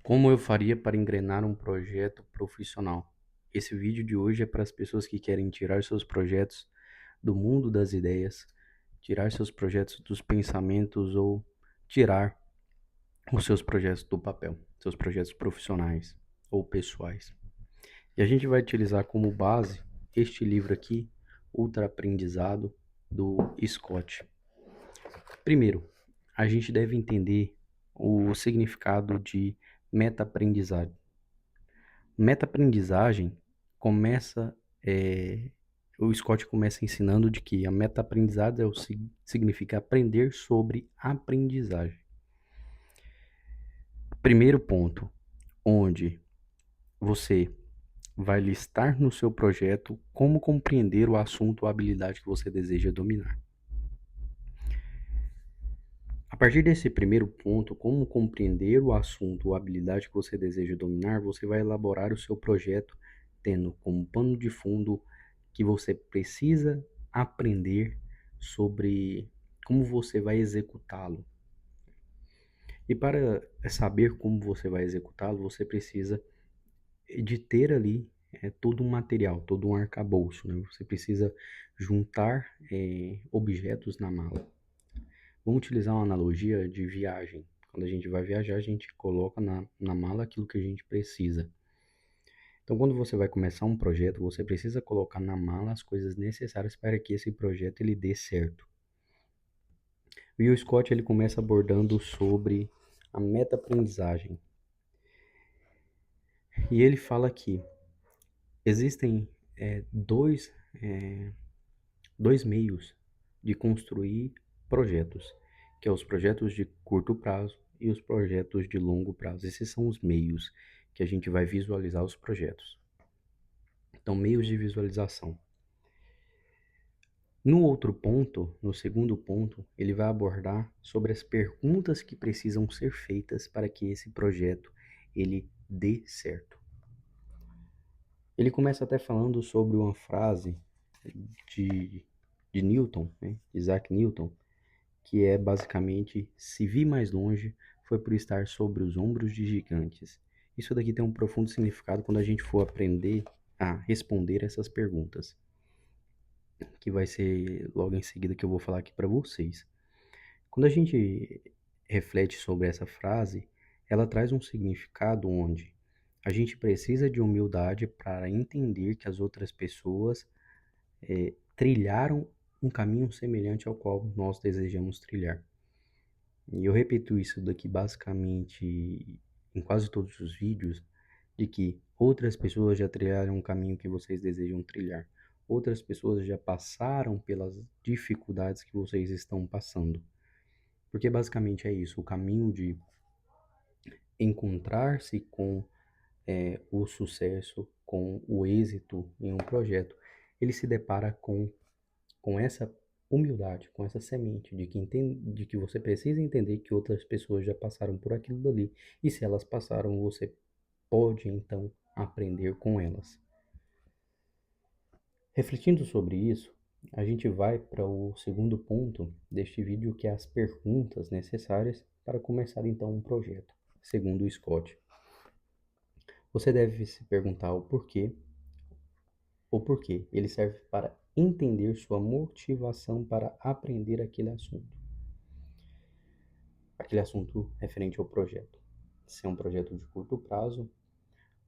Como eu faria para engrenar um projeto profissional? Esse vídeo de hoje é para as pessoas que querem tirar seus projetos do mundo das ideias, tirar seus projetos dos pensamentos ou tirar os seus projetos do papel, seus projetos profissionais ou pessoais. E a gente vai utilizar como base este livro aqui, Ultra Aprendizado, do Scott. Primeiro, a gente deve entender o significado de meta-aprendizagem. Meta-aprendizagem começa, o Scott começa ensinando de que a meta-aprendizagem significa aprender sobre aprendizagem. Primeiro ponto, onde você vai listar no seu projeto como compreender o assunto ou habilidade que você deseja dominar. A partir desse primeiro ponto, como compreender o assunto ou habilidade que você deseja dominar, você vai elaborar o seu projeto tendo como pano de fundo que você precisa aprender sobre como você vai executá-lo. E para saber como você vai executá-lo, você precisa de ter ali todo um material, todo um arcabouço, né? Você precisa juntar objetos na mala. Vamos utilizar uma analogia de viagem. Quando a gente vai viajar, a gente coloca na mala aquilo que a gente precisa. Então, quando você vai começar um projeto, você precisa colocar na mala as coisas necessárias para que esse projeto ele dê certo. E o Scott ele começa abordando sobre a meta-aprendizagem. E ele fala que existem dois meios de construir projetos, que é os projetos de curto prazo e os projetos de longo prazo. Esses são os meios que a gente vai visualizar os projetos. Então, meios de visualização. No outro ponto, no segundo ponto, ele vai abordar sobre as perguntas que precisam ser feitas para que esse projeto ele dê certo. Ele começa até falando sobre uma frase de, de Newton, né? Isaac Newton, que é basicamente: se vi mais longe, foi por estar sobre os ombros de gigantes. Isso daqui tem um profundo significado quando a gente for aprender a responder essas perguntas, que vai ser logo em seguida que eu vou falar aqui para vocês. Quando a gente reflete sobre essa frase, ela traz um significado onde a gente precisa de humildade para entender que as outras pessoas trilharam um caminho semelhante ao qual nós desejamos trilhar. E eu repito isso daqui basicamente em quase todos os vídeos, de que outras pessoas já trilharam um caminho que vocês desejam trilhar. Outras pessoas já passaram pelas dificuldades que vocês estão passando. Porque basicamente é isso, o caminho de encontrar-se com o sucesso, com o êxito em um projeto, ele se depara com essa humildade, com essa semente de que você precisa entender que outras pessoas já passaram por aquilo dali, e se elas passaram, você pode então aprender com elas. Refletindo sobre isso, a gente vai para o segundo ponto deste vídeo, que é as perguntas necessárias para começar então um projeto, segundo o Scott. Você deve se perguntar o porquê. O porquê ele serve para entender sua motivação para aprender aquele assunto referente ao projeto. Se é um projeto de curto prazo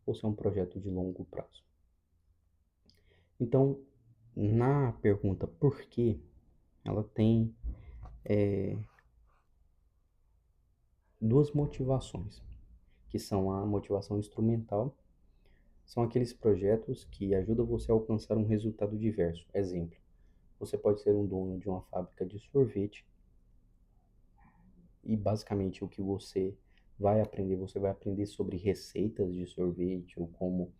ou se é um projeto de longo prazo. Então, na pergunta por quê, ela tem duas motivações, que são a motivação instrumental, são aqueles projetos que ajudam você a alcançar um resultado diverso. Exemplo, você pode ser um dono de uma fábrica de sorvete e basicamente o que você vai aprender sobre receitas de sorvete ou como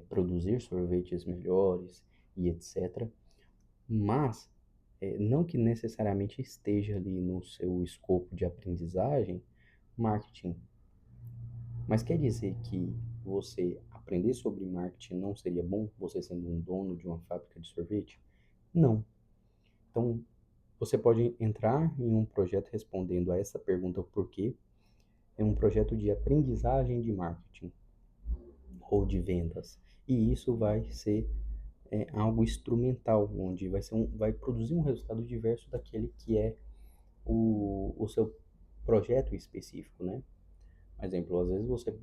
produzir sorvetes melhores e etc. Mas não que necessariamente esteja ali no seu escopo de aprendizagem marketing, mas quer dizer que você aprender sobre marketing não seria bom, você sendo um dono de uma fábrica de sorvete? Não. Então, você pode entrar em um projeto respondendo a essa pergunta por quê, em um projeto de aprendizagem de marketing ou de vendas. E isso vai ser algo instrumental, onde vai produzir um resultado diverso daquele que é o seu projeto específico, né? Por exemplo, às vezes você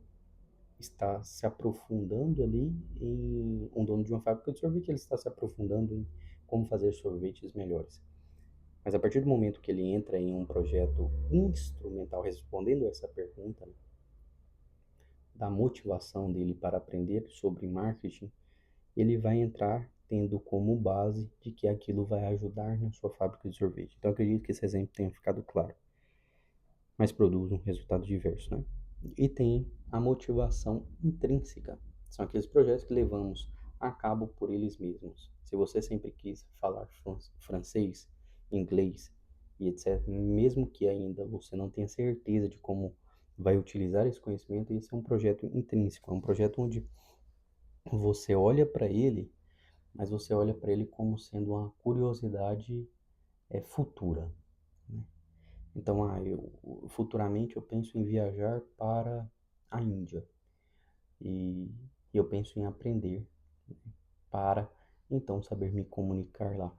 está se aprofundando ali em um dono de uma fábrica de sorvete, ele está se aprofundando em como fazer sorvetes melhores. Mas a partir do momento que ele entra em um projeto instrumental respondendo essa pergunta, né, da motivação dele para aprender sobre marketing, ele vai entrar tendo como base de que aquilo vai ajudar na sua fábrica de sorvete. Então, acredito que esse exemplo tenha ficado claro, mas produz um resultado diverso, né? E tem a motivação intrínseca. São aqueles projetos que levamos a cabo por eles mesmos. Se você sempre quis falar francês, inglês e etc., mesmo que ainda você não tenha certeza de como vai utilizar esse conhecimento, esse é um projeto intrínseco, é um projeto onde você olha para ele, mas você olha para ele como sendo uma curiosidade futura, né? Então, futuramente eu penso em viajar para a Índia e eu penso em aprender para então saber me comunicar lá.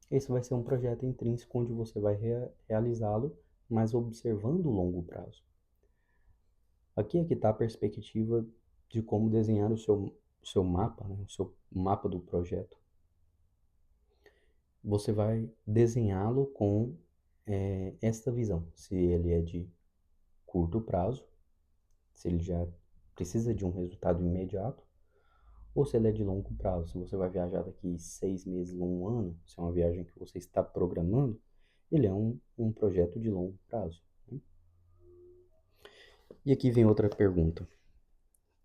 Esse vai ser um projeto intrínseco onde você vai realizá-lo, mas observando o longo prazo. Aqui é que está a perspectiva de como desenhar o seu mapa, né? O seu mapa do projeto. Você vai desenhá-lo com esta visão, se ele é de curto prazo, se ele já precisa de um resultado imediato, ou se ele é de longo prazo, se você vai viajar daqui 6 meses ou um ano, se é uma viagem que você está programando, ele é um projeto de longo prazo, né? E aqui vem outra pergunta,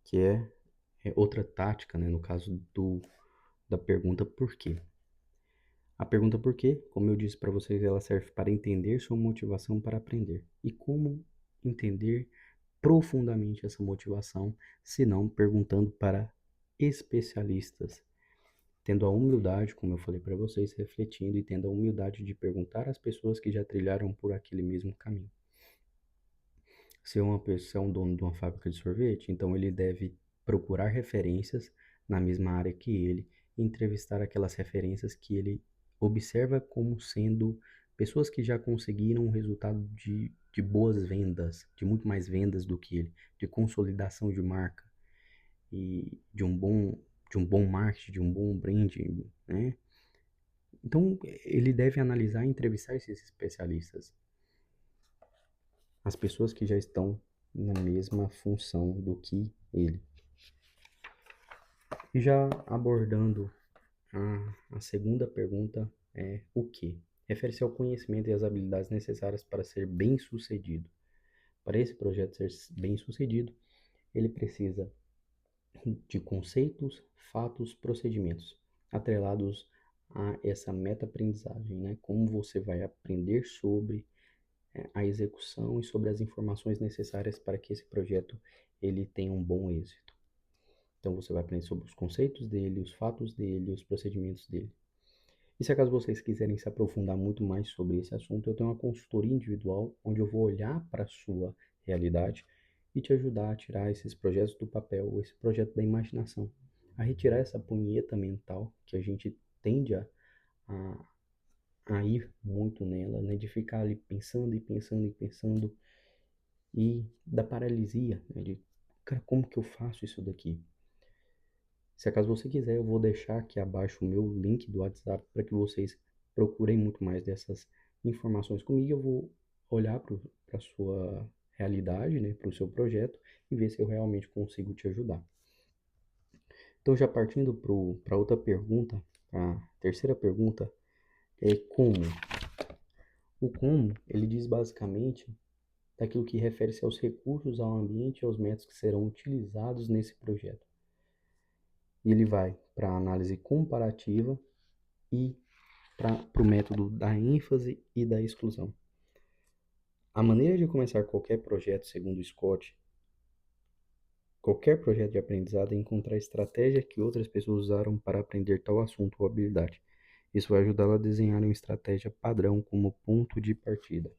que é outra tática, né, no caso da pergunta por quê. A pergunta por quê, como eu disse para vocês, ela serve para entender sua motivação para aprender. E como entender profundamente essa motivação, se não perguntando para especialistas, tendo a humildade, como eu falei para vocês, refletindo e tendo a humildade de perguntar às pessoas que já trilharam por aquele mesmo caminho. Se uma pessoa é um dono de uma fábrica de sorvete, então ele deve procurar referências na mesma área que ele, e entrevistar aquelas referências que ele observa como sendo pessoas que já conseguiram um resultado de boas vendas, de muito mais vendas do que ele, de consolidação de marca e de um bom marketing, de um bom branding, né? Então, ele deve analisar e entrevistar esses especialistas, as pessoas que já estão na mesma função do que ele. E já abordando a segunda pergunta, é o que? Refere-se ao conhecimento e às habilidades necessárias para ser bem-sucedido. Para esse projeto ser bem-sucedido, ele precisa de conceitos, fatos, procedimentos atrelados a essa meta-aprendizagem, né? Como você vai aprender sobre a execução e sobre as informações necessárias para que esse projeto ele tenha um bom êxito. Então você vai aprender sobre os conceitos dele, os fatos dele, os procedimentos dele. E se acaso vocês quiserem se aprofundar muito mais sobre esse assunto, eu tenho uma consultoria individual onde eu vou olhar para a sua realidade e te ajudar a tirar esses projetos do papel, esse projeto da imaginação, a retirar essa punheta mental que a gente tende a, a ir muito nela, né, de ficar ali pensando e pensando e pensando e da paralisia, né, de, cara, como que eu faço isso daqui? Se acaso você quiser, eu vou deixar aqui abaixo o meu link do WhatsApp para que vocês procurem muito mais dessas informações comigo. Eu vou olhar para a sua realidade, né, para o seu projeto e ver se eu realmente consigo te ajudar. Então, já partindo para outra pergunta, a terceira pergunta é como. O como, ele diz basicamente daquilo que refere-se aos recursos, ao ambiente e aos métodos que serão utilizados nesse projeto. E ele vai para a análise comparativa e para o método da ênfase e da exclusão. A maneira de começar qualquer projeto, segundo Scott, qualquer projeto de aprendizado é encontrar a estratégia que outras pessoas usaram para aprender tal assunto ou habilidade. Isso vai ajudá-la a desenhar uma estratégia padrão como ponto de partida.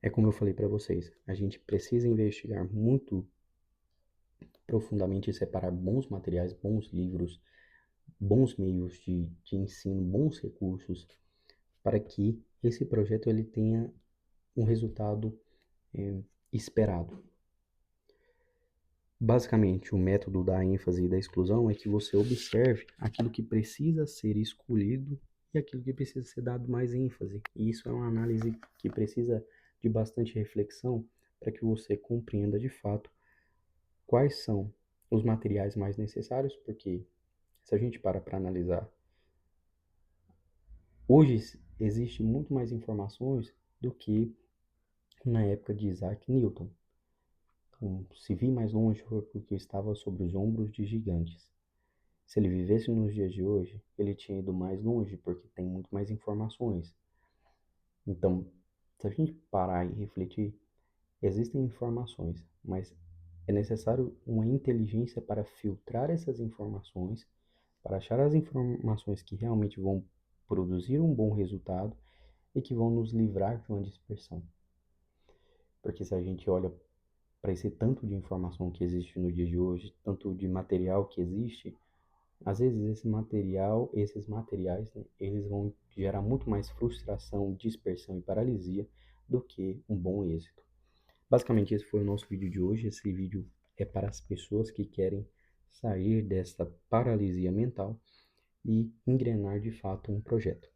É como eu falei para vocês, a gente precisa investigar muito profundamente e separar bons materiais, bons livros, bons meios de ensino, bons recursos, para que esse projeto ele tenha um resultado esperado. Basicamente, o método da ênfase e da exclusão é que você observe aquilo que precisa ser escolhido e aquilo que precisa ser dado mais ênfase. E isso é uma análise que precisa de bastante reflexão para que você compreenda de fato quais são os materiais mais necessários, porque se a gente para analisar, hoje existe muito mais informações do que na época de Isaac Newton. Então, se vi mais longe foi porque estava sobre os ombros de gigantes. Se ele vivesse nos dias de hoje, ele tinha ido mais longe porque tem muito mais informações. Então, se a gente parar e refletir, existem informações, mas é necessário uma inteligência para filtrar essas informações, para achar as informações que realmente vão produzir um bom resultado e que vão nos livrar de uma dispersão. Porque se a gente olha para esse tanto de informação que existe no dia de hoje, tanto de material que existe, às vezes esses materiais, né, eles vão gerar muito mais frustração, dispersão e paralisia do que um bom êxito. Basicamente, esse foi o nosso vídeo de hoje. Esse vídeo é para as pessoas que querem sair dessa paralisia mental e engrenar de fato um projeto.